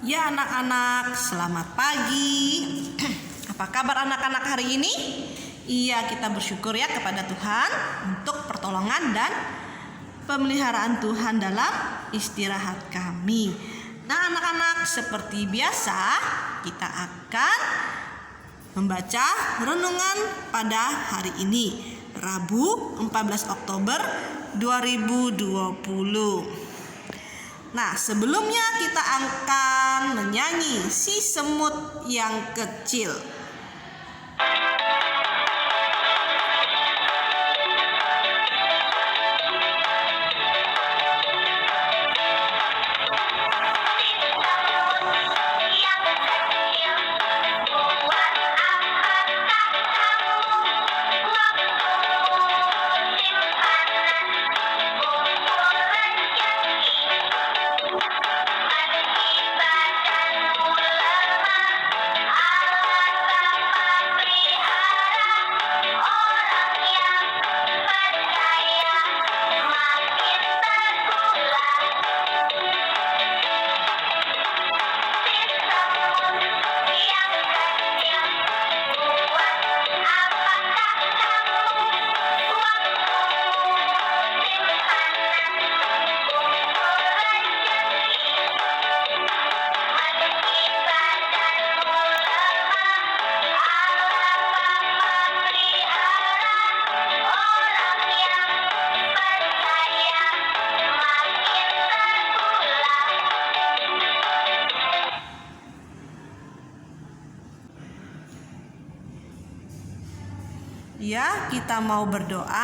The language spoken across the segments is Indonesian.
Ya anak-anak, selamat pagi. Apa kabar anak-anak hari ini? Iya, kita bersyukur ya kepada Tuhan untuk pertolongan dan pemeliharaan Tuhan dalam istirahat kami. Nah anak-anak, seperti biasa kita akan membaca renungan pada hari ini, Rabu 14 Oktober 2020. Nah, sebelumnya kita akan menyanyi Si Semut yang Kecil. Ya, kita mau berdoa.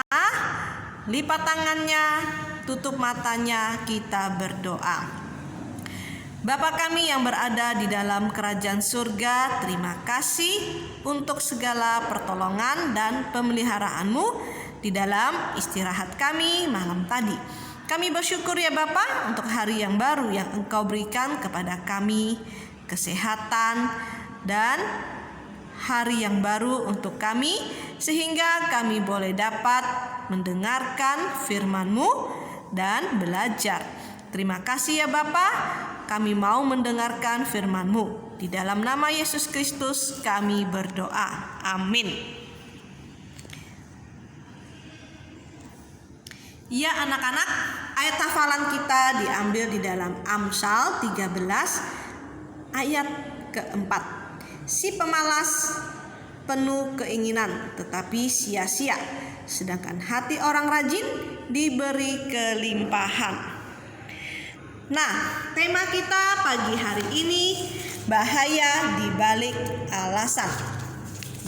Lipat tangannya, tutup matanya, kita berdoa. Bapa kami yang berada di dalam kerajaan surga, terima kasih untuk segala pertolongan dan pemeliharaan-Mu di dalam istirahat kami malam tadi. Kami bersyukur ya Bapa untuk hari yang baru yang Engkau berikan kepada kami, kesehatan dan hari yang baru untuk kami, sehingga kami boleh dapat mendengarkan firman-Mu dan belajar. Terima kasih ya Bapa, kami mau mendengarkan firman-Mu. Di dalam nama Yesus Kristus kami berdoa. Amin. Ya anak-anak, ayat hafalan kita diambil di dalam Amsal 13 ayat keempat. Si pemalas penuh keinginan tetapi sia-sia, sedangkan hati orang rajin diberi kelimpahan. Nah, tema kita pagi hari ini bahaya di balik alasan.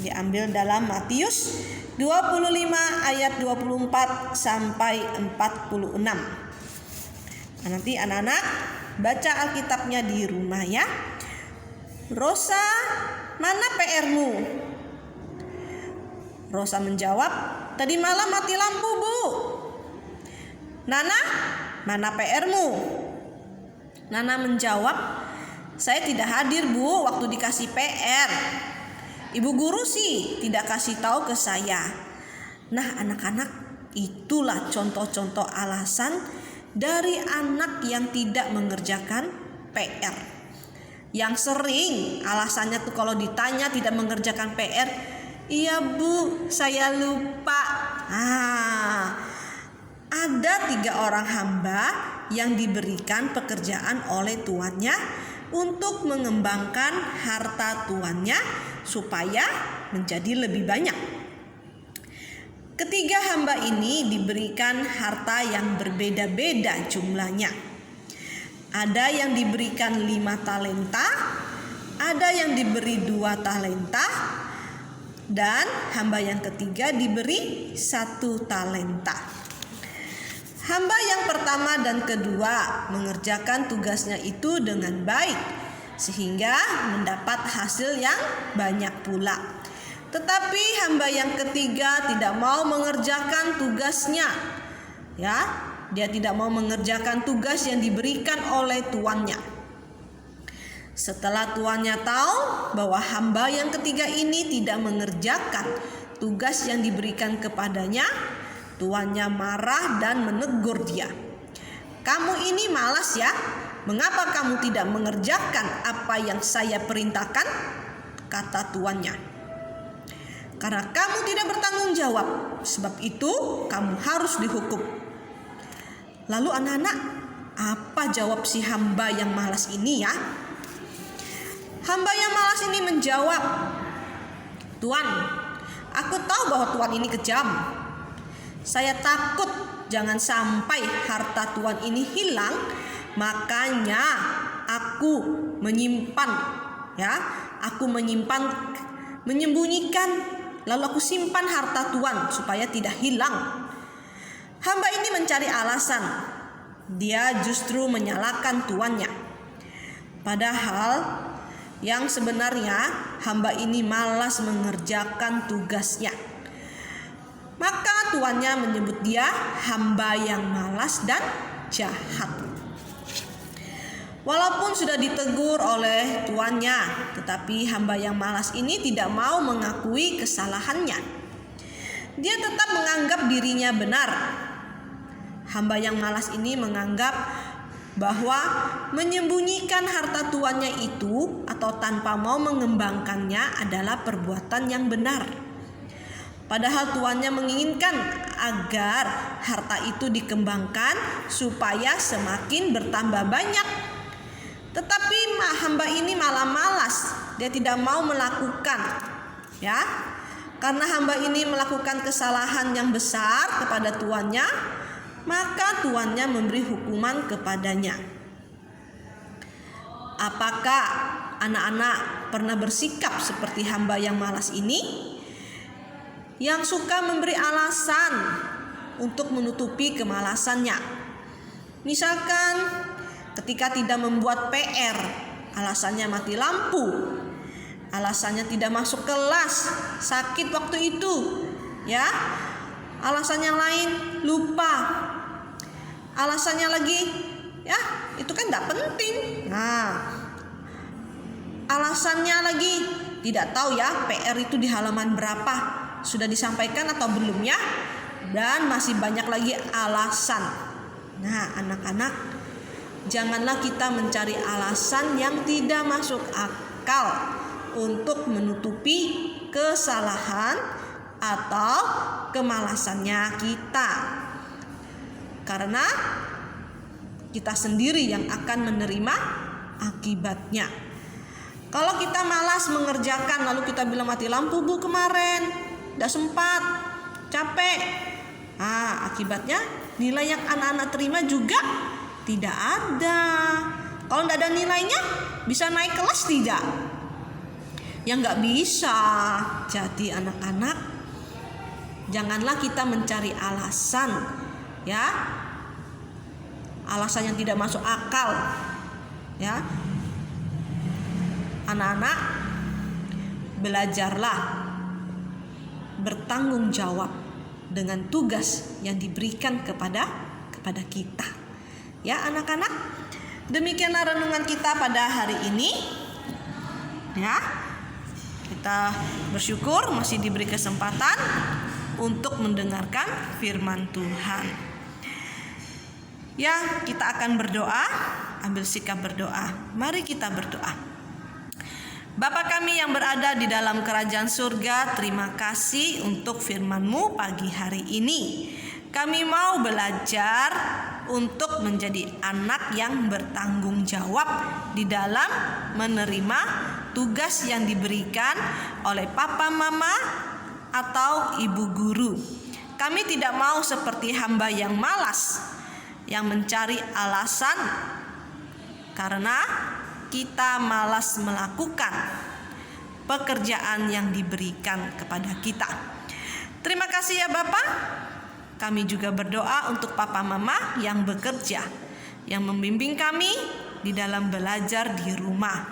Diambil dalam Matius 25 ayat 24 sampai 46. Nah, nanti anak-anak baca Alkitabnya di rumah ya. Rosa, mana PR-mu? Rosa menjawab, tadi malam mati lampu, Bu. Nana, mana PR-mu? Nana menjawab, saya tidak hadir, Bu, waktu dikasih PR. Ibu guru sih tidak kasih tahu ke saya. Nah, anak-anak, itulah contoh-contoh alasan dari anak yang tidak mengerjakan PR. Yang sering alasannya tuh kalau ditanya tidak mengerjakan PR, iya Bu, saya lupa. Ada 3 orang hamba yang diberikan pekerjaan oleh tuannya untuk mengembangkan harta tuannya supaya menjadi lebih banyak. Ketiga hamba ini diberikan harta yang berbeda-beda jumlahnya. Ada yang diberikan 5 talenta, ada yang diberi 2 talenta, dan hamba yang ketiga diberi 1 talenta. Hamba yang pertama dan kedua mengerjakan tugasnya itu dengan baik, sehingga mendapat hasil yang banyak pula. Tetapi hamba yang ketiga tidak mau mengerjakan tugasnya. Ya, dia tidak mau mengerjakan tugas yang diberikan oleh tuannya. Setelah tuannya tahu bahwa hamba yang ketiga ini tidak mengerjakan tugas yang diberikan kepadanya, tuannya marah dan menegur dia. Kamu ini malas ya? Mengapa kamu tidak mengerjakan apa yang saya perintahkan? Kata tuannya. Karena kamu tidak bertanggung jawab, sebab itu kamu harus dihukum. Lalu anak-anak, apa jawab si hamba yang malas ini ya? Hamba yang malas ini menjawab, Tuan, aku tahu bahwa Tuan ini kejam. Saya takut jangan sampai harta Tuan ini hilang, makanya aku menyembunyikan, lalu aku simpan harta Tuan supaya tidak hilang. Hamba ini mencari alasan. Dia justru menyalahkan tuannya. Padahal yang sebenarnya hamba ini malas mengerjakan tugasnya. Maka tuannya menyebut dia hamba yang malas dan jahat. Walaupun sudah ditegur oleh tuannya, tetapi hamba yang malas ini tidak mau mengakui kesalahannya. Dia tetap menganggap dirinya benar. Hamba yang malas ini menganggap bahwa menyembunyikan harta tuannya itu atau tanpa mau mengembangkannya adalah perbuatan yang benar. Padahal tuannya menginginkan agar harta itu dikembangkan supaya semakin bertambah banyak. Tetapi hamba ini malah malas, dia tidak mau melakukan, ya. Karena hamba ini melakukan kesalahan yang besar kepada tuannya, maka tuannya memberi hukuman kepadanya. Apakah anak-anak pernah bersikap seperti hamba yang malas ini, yang suka memberi alasan untuk menutupi kemalasannya? Misalkan ketika tidak membuat PR, alasannya mati lampu, alasannya tidak masuk kelas, sakit waktu itu, ya. Alasan yang lain lupa, alasannya lagi, ya itu kan tidak penting. Nah, alasannya lagi tidak tahu ya PR itu di halaman berapa, sudah disampaikan atau belum ya, dan masih banyak lagi alasan. Nah, anak-anak, janganlah kita mencari alasan yang tidak masuk akal untuk menutupi kesalahan atau kemalasannya kita. Karena kita sendiri yang akan menerima akibatnya. Kalau kita malas mengerjakan lalu kita bilang mati lampu Bu kemarin, tidak sempat, capek. Akibatnya nilai yang anak-anak terima juga tidak ada. Kalau tidak ada nilainya, bisa naik kelas tidak? Ya nggak bisa. Jadi anak-anak, janganlah kita mencari alasan, ya, alasan yang tidak masuk akal, ya. Anak-anak, belajarlah bertanggung jawab dengan tugas yang diberikan kepada kita, ya anak-anak. Demikianlah renungan kita pada hari ini, ya. Kita bersyukur masih diberi kesempatan untuk mendengarkan firman Tuhan. Ya, kita akan berdoa, ambil sikap berdoa. Mari kita berdoa. Bapa kami yang berada di dalam kerajaan surga, terima kasih untuk firman-Mu pagi hari ini. Kami mau belajar untuk menjadi anak yang bertanggung jawab di dalam menerima tugas yang diberikan oleh papa mama atau ibu guru. Kami tidak mau seperti hamba yang malas, yang mencari alasan karena kita malas melakukan pekerjaan yang diberikan kepada kita. Terima kasih ya Bapak. Kami juga berdoa untuk papa mama yang bekerja, yang membimbing kami di dalam belajar di rumah.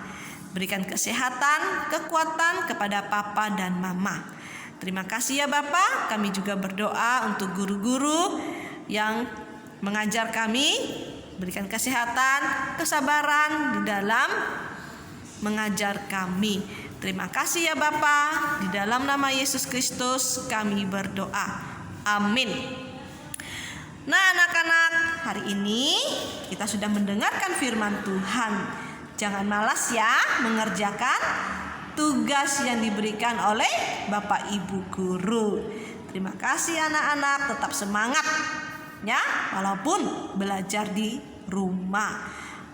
Berikan kesehatan, kekuatan kepada papa dan mama. Terima kasih ya Bapak. Kami juga berdoa untuk guru-guru yang mengajar kami. Berikan kesehatan, kesabaran di dalam mengajar kami. Terima kasih ya Bapak. Di dalam nama Yesus Kristus kami berdoa. Amin. Nah, anak-anak, hari ini kita sudah mendengarkan firman Tuhan. Jangan malas ya mengerjakan tugas yang diberikan oleh Bapak Ibu guru. Terima kasih anak-anak, tetap semangat ya walaupun belajar di rumah.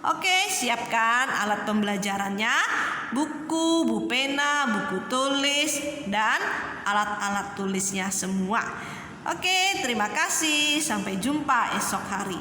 Oke, siapkan alat pembelajarannya, buku pena, buku tulis, dan alat-alat tulisnya semua. Oke, terima kasih. Sampai jumpa esok hari.